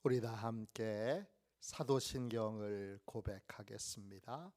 우리 다 함께 사도신경을 고백하겠습니다.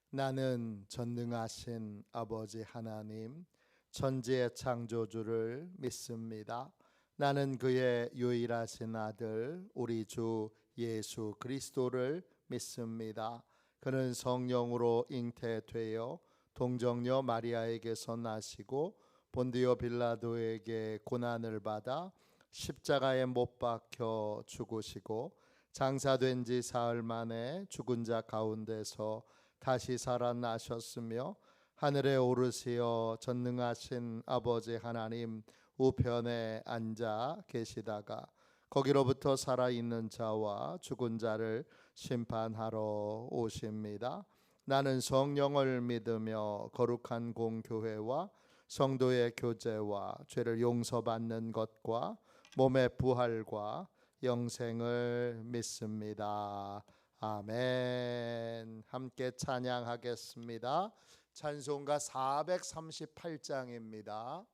나는 전능하신 아버지 하나님, 천지의 창조주를 믿습니다. 나는 그의 유일하신 아들 우리 주 예수 그리스도를 믿습니다. 그는 성령으로 잉태되어 동정녀 마리아에게서 나시고 본디오 빌라도에게 고난을 받아 십자가에 못 박혀 죽으시고 장사된 지 사흘 만에 죽은 자 가운데서 다시 살아나셨으며 하늘에 오르시어 전능하신 아버지 하나님 우편에 앉아 계시다가 거기로부터 살아있는 자와 죽은 자를 심판하러 오십니다. 나는 성령을 믿으며 거룩한 공교회와 성도의 교제와 죄를 용서받는 것과 몸의 부활과 영생을 믿습니다. 아멘. 함께 찬양하겠습니다. 찬송가 438장입니다.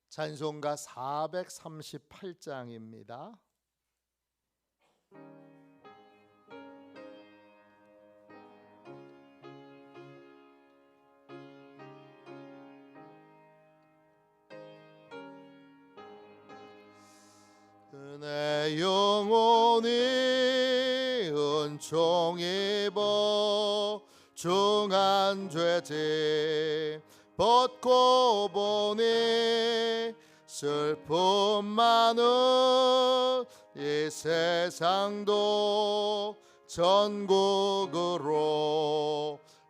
찬송가 438장입니다. 내 영혼이 은총 입어 중한 죄짐 벗고 보니 슬픔 많은 이 세상도 전국으로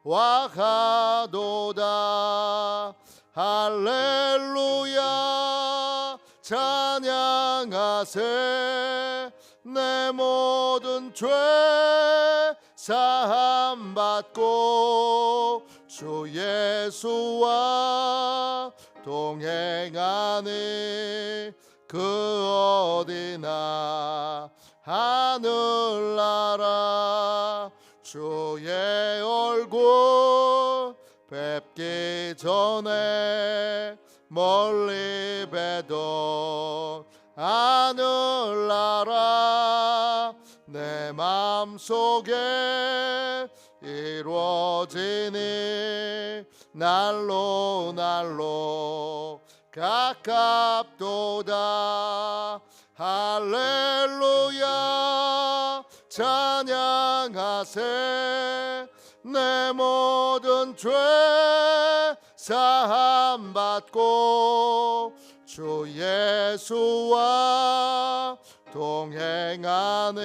와가도다. 할렐루야 찬양하세. 내 모든 죄 사함 받고 주 예수와 동행하니 그 어디나 하늘나라. 주의 얼굴 뵙기 전에 멀리 뵈던 하늘나라. 내 마음속에 이루어지니 날로 날로 가깝도다. 할렐루야 찬양하세. 내 모든 죄 사함 받고 주 예수와 동행하니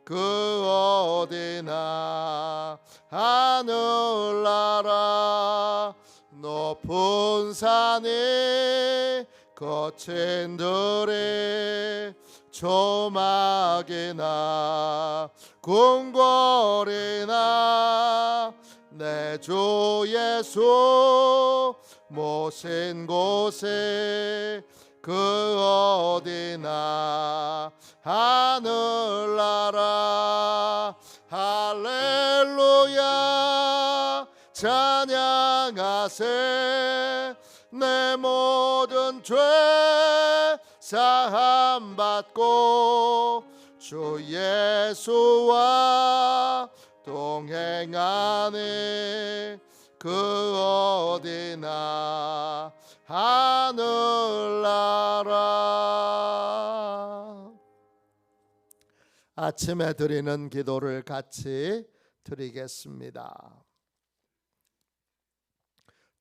그 어디나 하늘나라. 높은 산이 거친 들이 조막이나 궁궐이나 내 주 예수 모신 곳이 그 어디나 하늘나라. 할렐루야 찬양하세. 내 모든 죄 사함 받고 주 예수와 동행하니 그 어디나 하늘나라. 아침에 드리는 기도를 같이 드리겠습니다.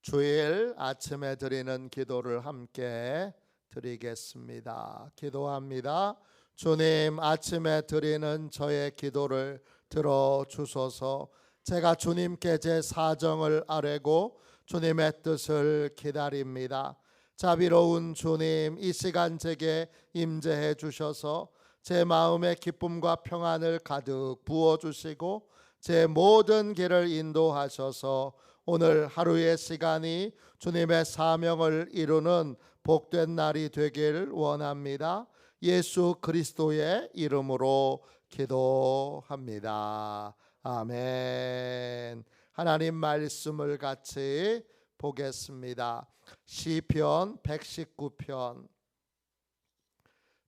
주일 아침에 드리는 기도를 함께 드리겠습니다. 기도합니다. 주님, 아침에 드리는 저의 기도를 들어주소서. 제가 주님께 제 사정을 아뢰고 주님의 뜻을 기다립니다. 자비로운 주님, 이 시간 제게 임재해 주셔서 제 마음의 기쁨과 평안을 가득 부어주시고 제 모든 길을 인도하셔서 오늘 하루의 시간이 주님의 사명을 이루는 복된 날이 되길 원합니다. 예수 그리스도의 이름으로 기도합니다. 아멘. 하나님 말씀을 같이 보겠습니다. 시편 119편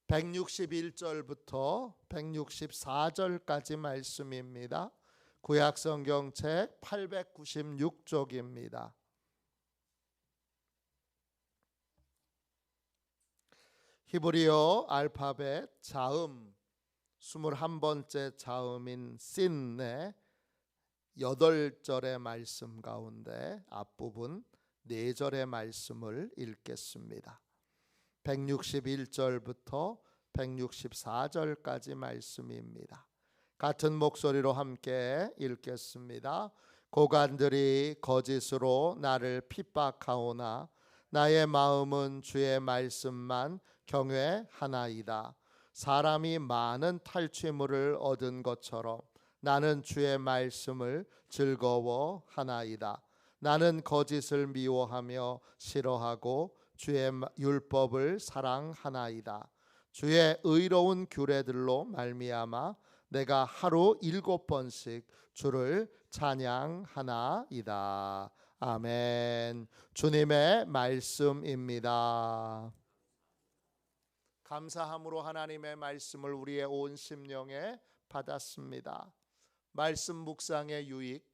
161절부터 164절까지 말씀입니다. 구약 성경책 896쪽입니다. 히브리어 알파벳 자음 21번째 자음인 신의 8절의 말씀 가운데 앞부분 4절의 말씀을 읽겠습니다. 161절부터 164절까지 말씀입니다. 같은 목소리로 함께 읽겠습니다. 고관들이 거짓으로 나를 핍박하오나 나의 마음은 주의 말씀만 경외하나이다. 사람이 많은 탈취물을 얻은 것처럼 나는 주의 말씀을 즐거워하나이다. 나는 거짓을 미워하며 싫어하고 주의 율법을 사랑하나이다. 주의 의로운 규례들로 말미암아 내가 하루 7번씩 주를 찬양하나이다. 아멘. 주님의 말씀입니다. 감사함으로 하나님의 말씀을 우리의 온 심령에 받았습니다. 말씀 묵상의 유익,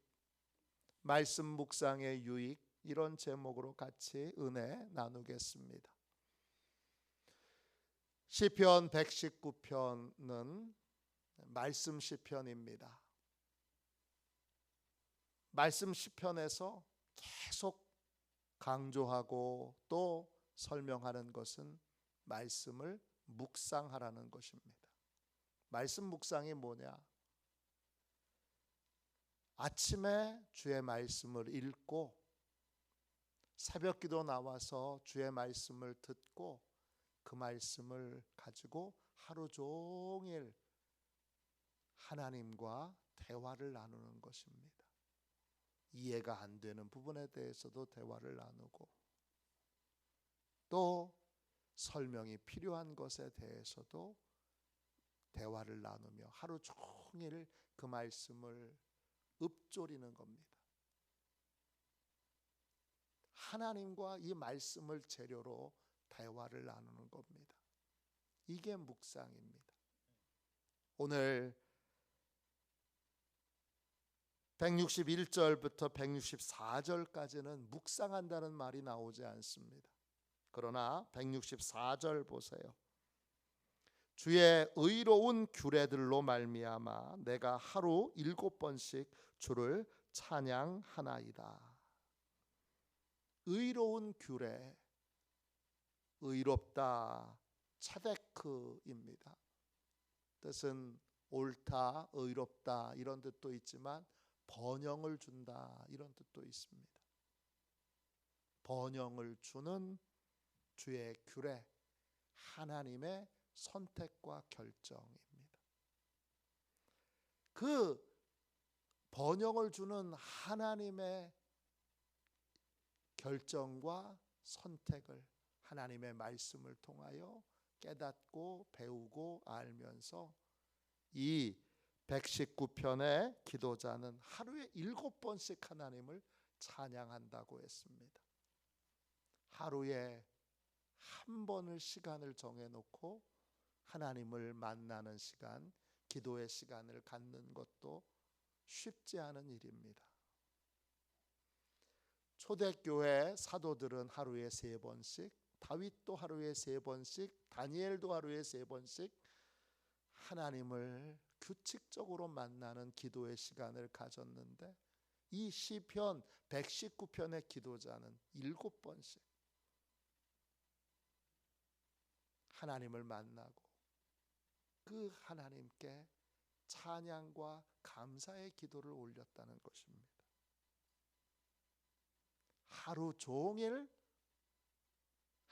말씀 묵상의 유익, 이런 제목으로 같이 은혜 나누겠습니다. 시편 119편은 말씀 시편입니다. 말씀 시편에서 계속 강조하고 또 설명하는 것은 말씀을 묵상하라는 것입니다. 말씀 묵상이 뭐냐? 아침에 주의 말씀을 읽고 새벽 기도 나와서 주의 말씀을 듣고 그 말씀을 가지고 하루 종일 하나님과 대화를 나누는 것입니다. 이해가 안 되는 부분에 대해서도 대화를 나누고 또 설명이 필요한 것에 대해서도 대화를 나누며 하루 종일 그 말씀을 읊조리는 겁니다. 하나님과 이 말씀을 재료로 대화를 나누는 겁니다. 이게 묵상입니다. 오늘 161절부터 164절까지는 묵상한다는 말이 나오지 않습니다. 그러나 164절 보세요. 주의 의로운 규례들로 말미암아 내가 하루 7번씩 주를 찬양하나이다. 의로운 규례, 의롭다, 차데크입니다. 뜻은 옳다, 의롭다 이런 뜻도 있지만 번영을 준다 이런 뜻도 있습니다. 번영을 주는 주의 규례, 하나님의 선택과 결정입니다. 그 번영을 주는 하나님의 결정과 선택을 하나님의 말씀을 통하여 깨닫고 배우고 알면서 이 119편의 기도자는 하루에 7번씩 하나님을 찬양한다고 했습니다. 하루에 한 번을 시간을 정해놓고 하나님을 만나는 시간, 기도의 시간을 갖는 것도 쉽지 않은 일입니다. 초대교회 사도들은 하루에 3번씩, 다윗도 하루에 3번씩, 다니엘도 하루에 3번씩 하나님을 규칙적으로 만나는 기도의 시간을 가졌는데 이 시편 119편의 기도자는 7번씩 하나님을 만나고 그 하나님께 찬양과 감사의 기도를 올렸다는 것입니다. 하루 종일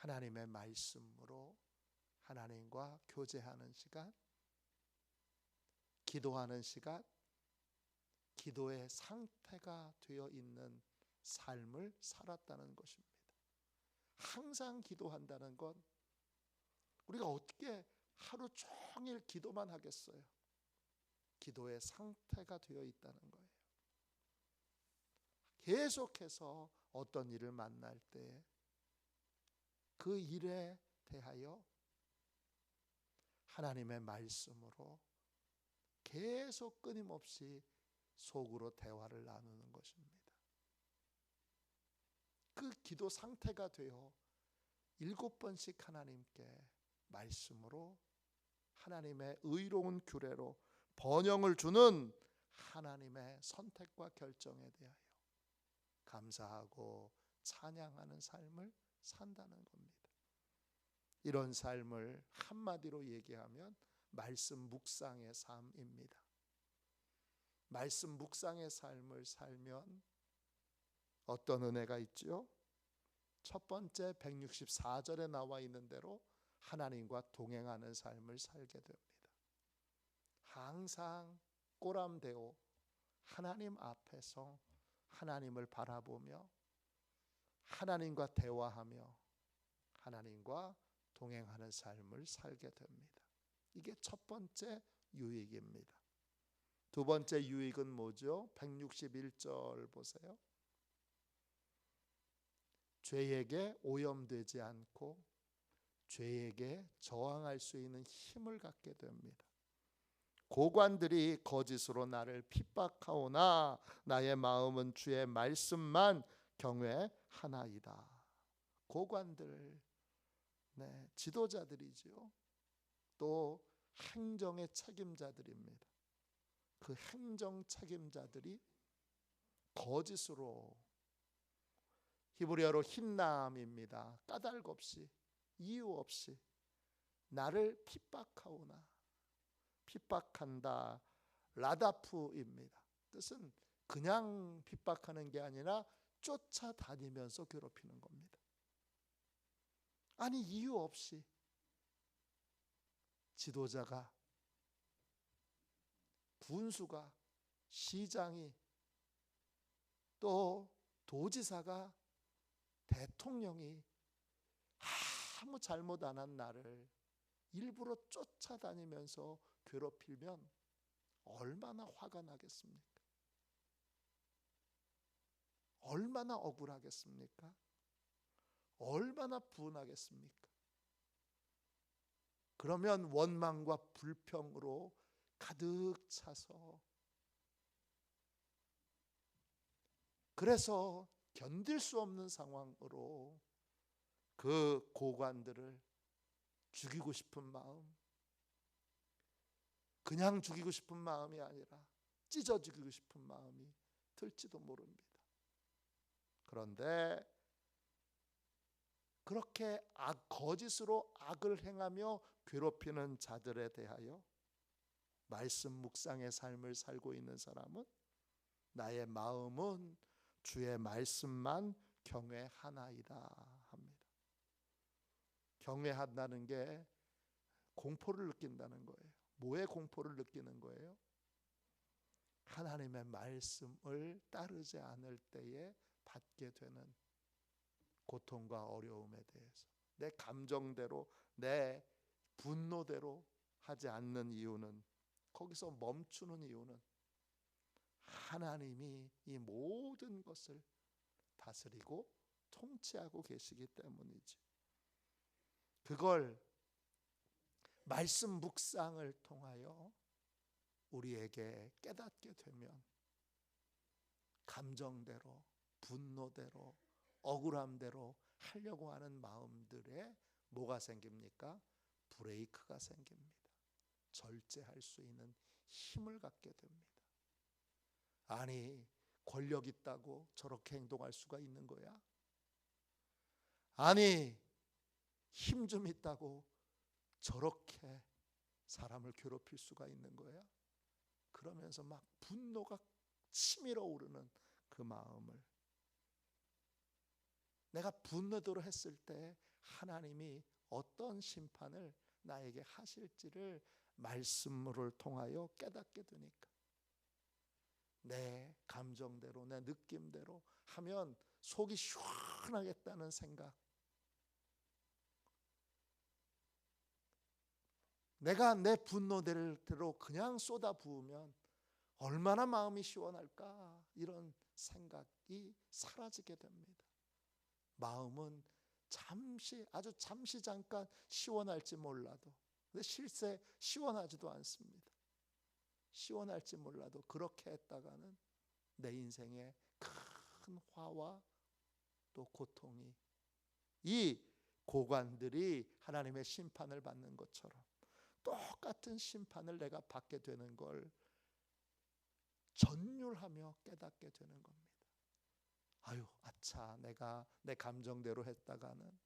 하나님의 말씀으로 하나님과 교제하는 시간, 기도하는 시간, 기도의 상태가 되어 있는 삶을 살았다는 것입니다. 항상 기도한다는 건 우리가 어떻게 하루 종일 기도만 하겠어요? 기도의 상태가 되어 있다는 거예요. 계속해서 어떤 일을 만날 때 그 일에 대하여 하나님의 말씀으로 계속 끊임없이 속으로 대화를 나누는 것입니다. 그 기도 상태가 되어 7번씩 하나님께 말씀으로 하나님의 의로운 규례로 번영을 주는 하나님의 선택과 결정에 대하여 감사하고 찬양하는 삶을 산다는 겁니다. 이런 삶을 한마디로 얘기하면 말씀 묵상의 삶입니다. 말씀 묵상의 삶을 살면 어떤 은혜가 있죠? 첫 번째 164절에 나와 있는 대로 하나님과 동행하는 삶을 살게 됩니다. 항상 꼬람대오 하나님 앞에서 하나님을 바라보며 하나님과 대화하며 하나님과 동행하는 삶을 살게 됩니다. 이게 첫 번째 유익입니다. 두 번째 유익은 뭐죠? 161절 보세요. 죄에게 오염되지 않고 죄에게 저항할 수 있는 힘을 갖게 됩니다. 고관들이 거짓으로 나를 핍박하오나 나의 마음은 주의 말씀만 경외하나이다. 고관들, 지도자들이지요. 또 행정의 책임자들입니다. 그 행정 책임자들이 거짓으로, 히브리어로 흰남입니다. 까닭 없이, 이유 없이 나를 핍박하오나, 핍박한다, 라다프입니다. 뜻은 그냥 핍박하는 게 아니라 쫓아다니면서 괴롭히는 겁니다. 아니 이유 없이 지도자가, 군수가, 시장이, 또 도지사가, 대통령이 아무 잘못 안 한 나를 일부러 쫓아다니면서 괴롭히면 얼마나 화가 나겠습니까? 얼마나 억울하겠습니까? 얼마나 분하겠습니까? 그러면 원망과 불평으로 가득 차서, 그래서 견딜 수 없는 상황으로 그 고관들을 죽이고 싶은 마음, 그냥 죽이고 싶은 마음이 아니라 찢어 죽이고 싶은 마음이 들지도 모릅니다. 그런데 그렇게 거짓으로 악을 행하며 괴롭히는 자들에 대하여 말씀 묵상의 삶을 살고 있는 사람은 나의 마음은 주의 말씀만 경외하나이다 합니다. 경외한다는 게 공포를 느낀다는 거예요. 뭐에 공포를 느끼는 거예요? 하나님의 말씀을 따르지 않을 때에 받게 되는 고통과 어려움에 대해서, 내 감정대로, 내 분노대로 하지 않는 이유는, 거기서 멈추는 이유는 하나님이 이 모든 것을 다스리고 통치하고 계시기 때문이지. 그걸 말씀 묵상을 통하여 우리에게 깨닫게 되면 감정대로, 분노대로, 억울함대로 하려고 하는 마음들에 뭐가 생깁니까? 브레이크가 생깁니다. 절제할 수 있는 힘을 갖게 됩니다. 아니, 권력 있다고 저렇게 행동할 수가 있는 거야? 아니, 힘 좀 있다고 저렇게 사람을 괴롭힐 수가 있는 거야? 그러면서 막 분노가 치밀어 오르는 그 마음을, 내가 분노대로 했을 때 하나님이 어떤 심판을 나에게 하실지를 말씀을 통하여 깨닫게 되니까, 내 감정대로, 내 느낌대로 하면 속이 시원하겠다는 생각, 내가 내 분노대로 그냥 쏟아부으면 얼마나 마음이 시원할까, 이런 생각이 사라지게 됩니다. 마음은 잠시, 아주 잠시 잠깐 시원할지 몰라도 근데 실제 시원하지도 않습니다. 시원할지 몰라도 그렇게 했다가는 내 인생에 큰 화와 또 고통이, 이 고관들이 하나님의 심판을 받는 것처럼 똑같은 심판을 내가 받게 되는 걸 전율하며 깨닫게 되는 겁니다. 아유, 아차, 내가 내 감정대로 했다가는,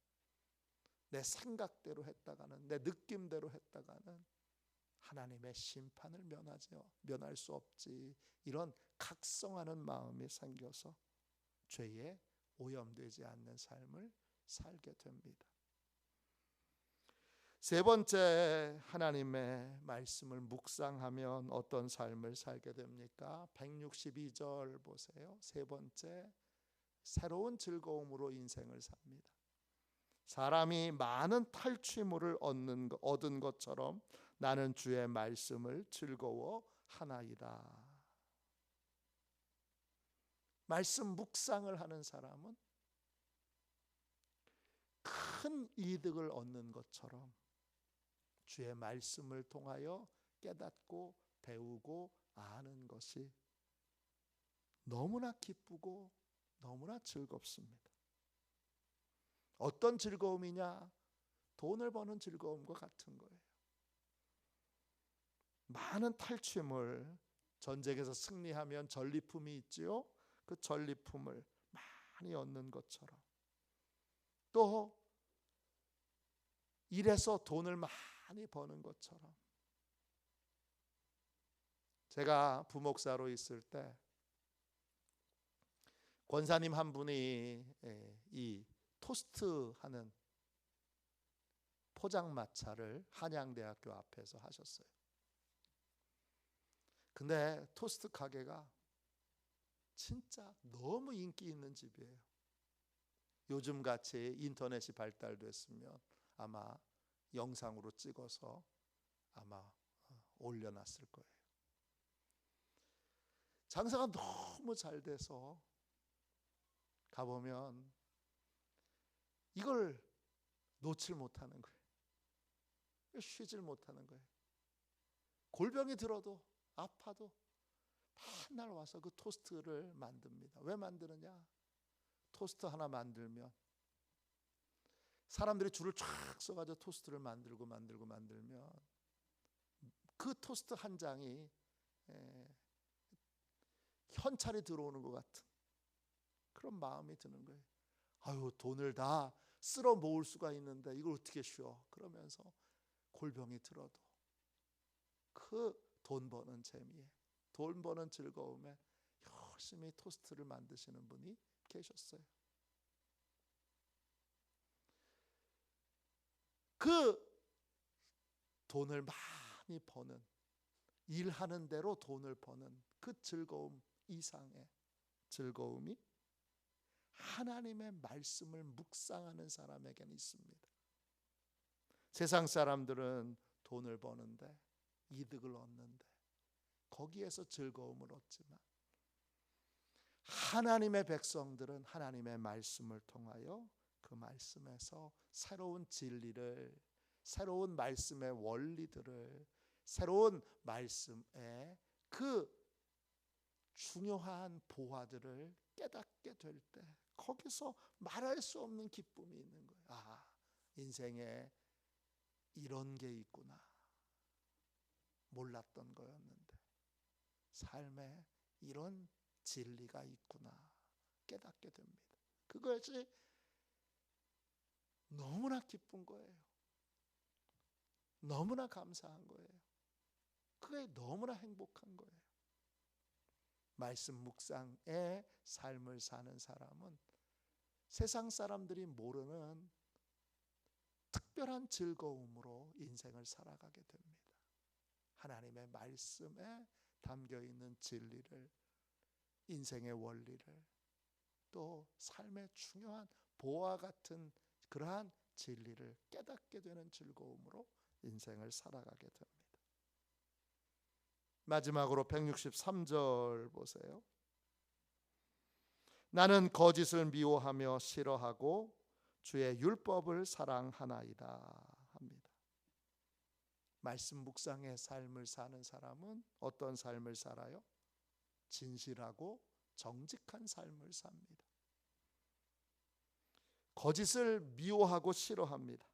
내 생각대로 했다가는, 내 느낌대로 했다가는 하나님의 심판을 면할 수 없지. 이런 각성하는 마음이 생겨서 죄에 오염되지 않는 삶을 살게 됩니다. 세 번째, 하나님의 말씀을 묵상하면 어떤 삶을 살게 됩니까? 162절 보세요. 세 번째, 새로운 즐거움으로 인생을 삽니다. 사람이 많은 탈취물을 얻은 것처럼 나는 주의 말씀을 즐거워하나이다. 말씀 묵상을 하는 사람은 큰 이득을 얻는 것처럼 주의 말씀을 통하여 깨닫고 배우고 아는 것이 너무나 기쁘고 너무나 즐겁습니다. 어떤 즐거움이냐? 돈을 버는 즐거움과 같은 거예요. 많은 탈취물, 전쟁에서 승리하면 전리품이 있지요. 그 전리품을 많이 얻는 것처럼, 또 일해서 돈을 많이 버는 것처럼. 제가 부목사로 있을 때 권사님 한 분이 이 토스트 하는 포장마차를 한양대학교 앞에서 하셨어요. 근데 토스트 가게가 진짜 너무 인기 있는 집이에요. 요즘같이 인터넷이 발달됐으면 아마 영상으로 찍어서 아마 올려놨을 거예요. 장사가 너무 잘 돼서 가보면 이걸 놓칠 못하는 거예요. 쉬질 못하는 거예요. 골병이 들어도 아파도 맨날 와서 그 토스트를 만듭니다. 왜 만드느냐? 토스트 하나 만들면 사람들이 줄을 쫙 서가지고 토스트를 만들면 그 토스트 한 장이 현찰이 들어오는 것 같은 그런 마음이 드는 거예요. 아유, 돈을 다 쓸어 모을 수가 있는데 이걸 어떻게 쉬어? 그러면서 골병이 들어도 그 돈 버는 재미에, 돈 버는 즐거움에 열심히 토스트를 만드시는 분이 계셨어요. 그 돈을 많이 버는, 일하는 대로 돈을 버는 그 즐거움 이상의 즐거움이 하나님의 말씀을 묵상하는 사람에게는 있습니다. 세상 사람들은 돈을 버는데, 이득을 얻는데 거기에서 즐거움을 얻지만 하나님의 백성들은 하나님의 말씀을 통하여 그 말씀에서 새로운 진리를, 새로운 말씀의 원리들을, 새로운 말씀의 그 중요한 보화들을 깨닫게 될 때 거기서 말할 수 없는 기쁨이 있는 거예요. 아, 인생에 이런 게 있구나. 몰랐던 거였는데 삶에 이런 진리가 있구나 깨닫게 됩니다. 그것이 너무나 기쁜 거예요. 너무나 감사한 거예요. 그게 너무나 행복한 거예요. 말씀 묵상의 삶을 사는 사람은 세상 사람들이 모르는 특별한 즐거움으로 인생을 살아가게 됩니다. 하나님의 말씀에 담겨있는 진리를, 인생의 원리를, 또 삶의 중요한 보화 같은 그러한 진리를 깨닫게 되는 즐거움으로 인생을 살아가게 됩니다. 마지막으로 163절 보세요. 나는 거짓을 미워하며 싫어하고 주의 율법을 사랑하나이다 합니다. 말씀 묵상의 삶을 사는 사람은 어떤 삶을 살아요? 진실하고 정직한 삶을 삽니다. 거짓을 미워하고 싫어합니다.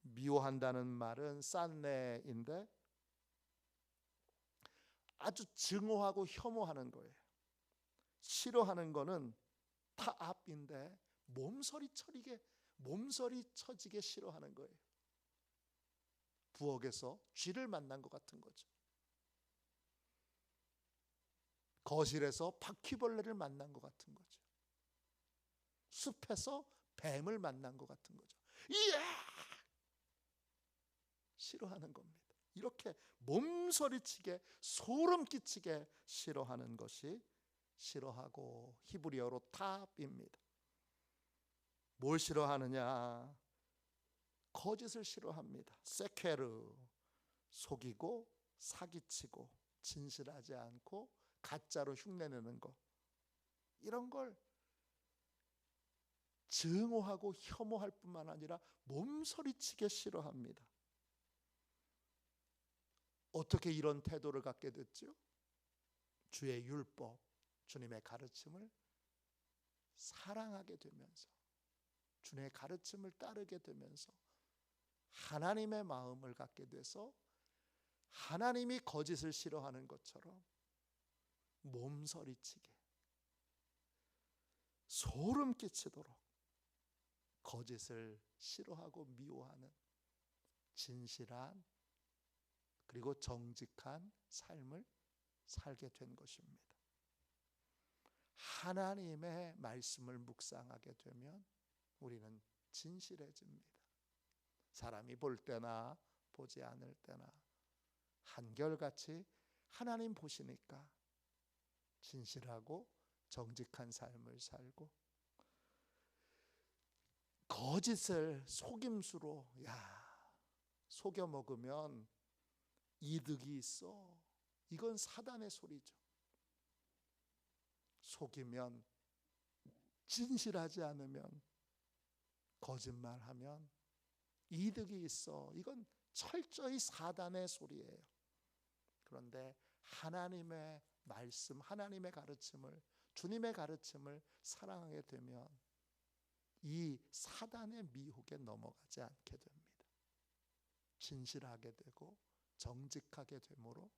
미워한다는 말은 싼내인데 아주 증오하고 혐오하는 거예요. 싫어하는 거는 타압인데 몸서리 쳐지게 싫어하는 거예요. 부엌에서 쥐를 만난 것 같은 거죠. 거실에서 바퀴벌레를 만난 것 같은 거죠. 숲에서 뱀을 만난 것 같은 거죠. 이야! 싫어하는 겁니다. 이렇게 몸서리치게 소름 끼치게 싫어하는 것이 싫어하고 히브리어로 탑입니다. 뭘 싫어하느냐? 거짓을 싫어합니다. 세케르, 속이고 사기치고 진실하지 않고 가짜로 흉내내는 것, 이런 걸 증오하고 혐오할 뿐만 아니라 몸서리치게 싫어합니다. 어떻게 이런 태도를 갖게 됐죠? 주의 율법, 주님의 가르침을 사랑하게 되면서, 주님의 가르침을 따르게 되면서 하나님의 마음을 갖게 돼서 하나님이 거짓을 싫어하는 것처럼 몸서리치게 소름 끼치도록 거짓을 싫어하고 미워하는 진실한 그리고 정직한 삶을 살게 된 것입니다. 하나님의 말씀을 묵상하게 되면 우리는 진실해집니다. 사람이 볼 때나 보지 않을 때나 한결같이 하나님 보시니까 진실하고 정직한 삶을 살고, 거짓을 속임수로 속여 먹으면 이득이 있어, 이건 사단의 소리죠. 속이면, 진실하지 않으면, 거짓말하면 이득이 있어, 이건 철저히 사단의 소리예요. 그런데 하나님의 말씀, 하나님의 가르침을, 주님의 가르침을 사랑하게 되면 이 사단의 미혹에 넘어가지 않게 됩니다. 진실하게 되고 정직하게 되므로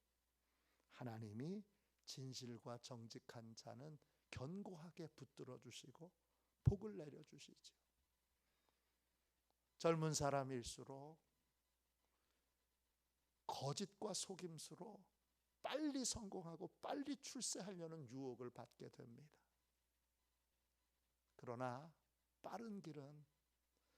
하나님이 진실과 정직한 자는 견고하게 붙들어 주시고 복을 내려 주시죠. 젊은 사람일수록 거짓과 속임수로 빨리 성공하고 빨리 출세하려는 유혹을 받게 됩니다. 그러나 빠른 길은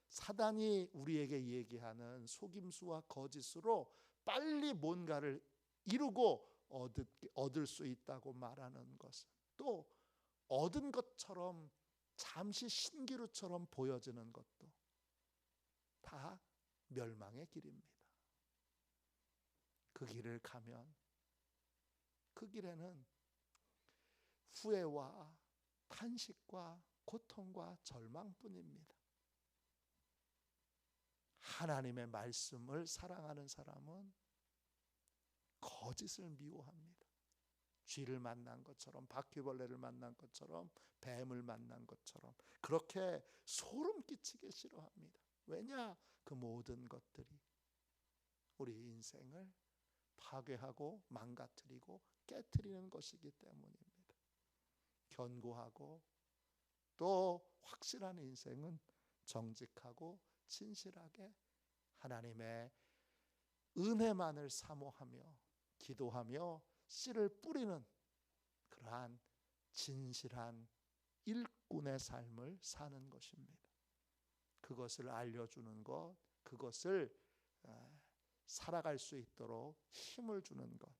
사단이 우리에게 얘기하는 속임수와 거짓으로 빨리 뭔가를 이루고 얻을 수 있다고 말하는 것은, 또 얻은 것처럼 잠시 신기루처럼 보여지는 것도 다 멸망의 길입니다. 그 길을 가면 그 길에는 후회와 탄식과 고통과 절망뿐입니다. 하나님의 말씀을 사랑하는 사람은 거짓을 미워합니다. 쥐를 만난 것처럼, 바퀴벌레를 만난 것처럼, 뱀을 만난 것처럼 그렇게 소름 끼치게 싫어합니다. 왜냐? 그 모든 것들이 우리 인생을 파괴하고 망가뜨리고 깨트리는 것이기 때문입니다. 견고하고 또 확실한 인생은 정직하고 진실하게 하나님의 은혜만을 사모하며 기도하며 씨를 뿌리는 그러한 진실한 일꾼의 삶을 사는 것입니다. 그것을 알려주는 것, 그것을 살아갈 수 있도록 힘을 주는 것,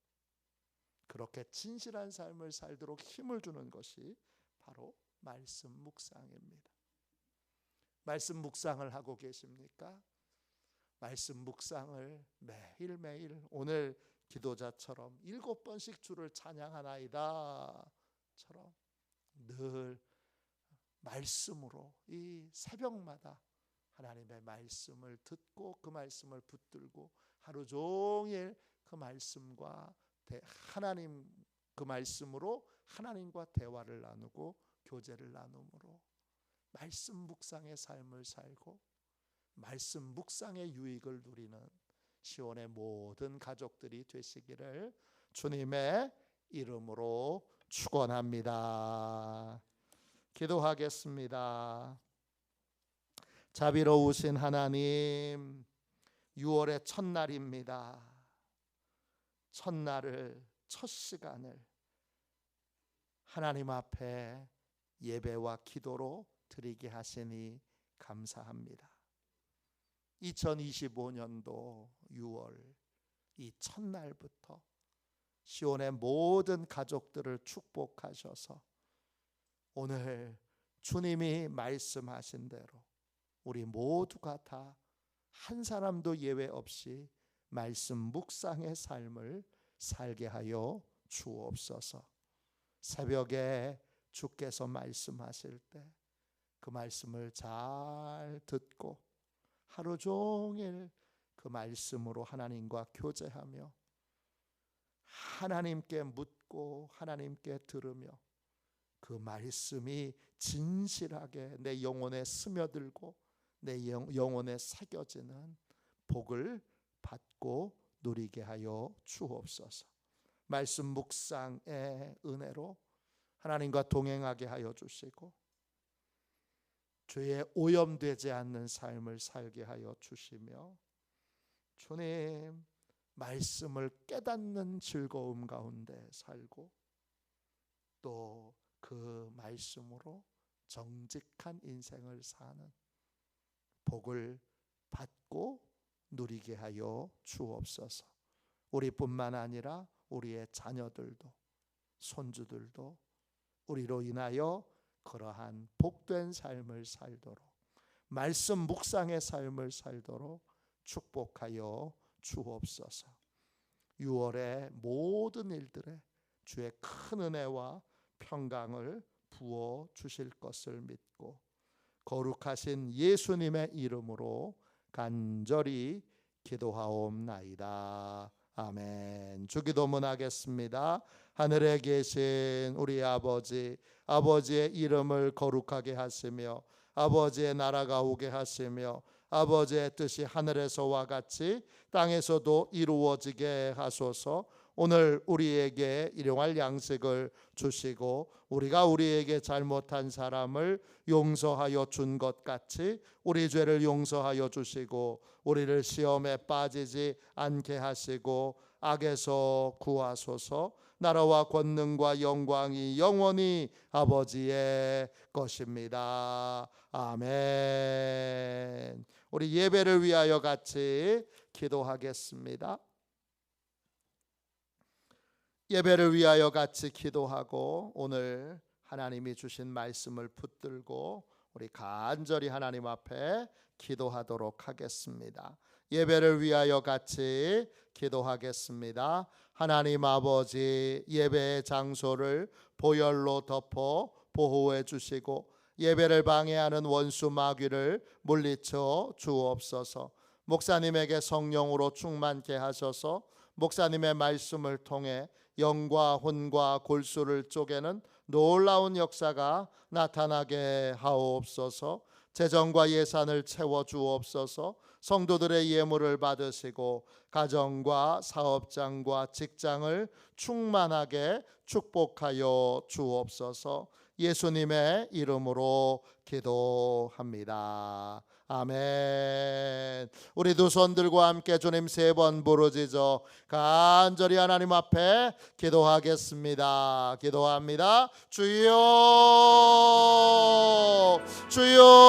그렇게 진실한 삶을 살도록 힘을 주는 것이 바로 말씀 묵상입니다. 말씀 묵상을 하고 계십니까? 말씀 묵상을 매일매일, 오늘 기도자처럼 7번씩 주를 찬양하나이다 처럼 늘 말씀으로 이 새벽마다 하나님의 말씀을 듣고 그 말씀을 붙들고 하루 종일 그 말씀과 하나님 그 말씀으로 하나님과 대화를 나누고 교제를 나눔으로 말씀 묵상의 삶을 살고 말씀 묵상의 유익을 누리는 시온의 모든 가족들이 되시기를 주님의 이름으로 축원합니다. 기도하겠습니다. 자비로우신 하나님, 6월의 첫날입니다. 첫날을, 첫 시간을 하나님 앞에 예배와 기도로 드리게 하시니 감사합니다. 2025년도 6월 이 첫날부터 시온의 모든 가족들을 축복하셔서 오늘 주님이 말씀하신 대로 우리 모두가 다 한 사람도 예외 없이 말씀 묵상의 삶을 살게 하여 주옵소서. 새벽에 주께서 말씀하실 때 그 말씀을 잘 듣고 하루 종일 그 말씀으로 하나님과 교제하며 하나님께 묻고 하나님께 들으며 그 말씀이 진실하게 내 영혼에 스며들고 내 영혼에 새겨지는 복을 받고 누리게 하여 주옵소서. 말씀 묵상의 은혜로 하나님과 동행하게 하여 주시고 죄에 오염되지 않는 삶을 살게 하여 주시며 주님 말씀을 깨닫는 즐거움 가운데 살고 또 그 말씀으로 정직한 인생을 사는 복을 받고 누리게 하여 주옵소서. 우리뿐만 아니라 우리의 자녀들도 손주들도 우리로 인하여 그러한 복된 삶을 살도록 말씀 묵상의 삶을 살도록 축복하여 주옵소서. 6월의 모든 일들에 주의 큰 은혜와 평강을 부어 주실 것을 믿고 거룩하신 예수님의 이름으로 간절히 기도하옵나이다. 아멘. 주기도문 하겠습니다. 하늘에 계신 우리 아버지, 아버지의 이름을 거룩하게 하시며 아버지의 나라가 오게 하시며 아버지의 뜻이 하늘에서와 같이 땅에서도 이루어지게 하소서. 오늘 우리에게 일용할 양식을 주시고 우리가 우리에게 잘못한 사람을 용서하여 준 것 같이 우리 죄를 용서하여 주시고 우리를 시험에 빠지지 않게 하시고 악에서 구하소서. 나라와 권능과 영광이 영원히 아버지의 것입니다. 아멘. 우리 예배를 위하여 같이 기도하겠습니다. 예배를 위하여 같이 기도하고 오늘 하나님이 주신 말씀을 붙들고 우리 간절히 하나님 앞에 기도하도록 하겠습니다. 예배를 위하여 같이 기도하겠습니다. 하나님 아버지, 예배의 장소를 보혈로 덮어 보호해 주시고 예배를 방해하는 원수 마귀를 물리쳐 주옵소서. 목사님에게 성령으로 충만케 하셔서 목사님의 말씀을 통해 영과 혼과 골수를 쪼개는 놀라운 역사가 나타나게 하옵소서. 재정과 예산을 채워 주옵소서. 성도들의 예물을 받으시고 가정과 사업장과 직장을 충만하게 축복하여 주옵소서. 예수님의 이름으로 기도합니다. 아멘. 우리 두 손 들고 함께 주님 3번 부르짖어 간절히 하나님 앞에 기도하겠습니다. 기도합니다. 주여, 주여.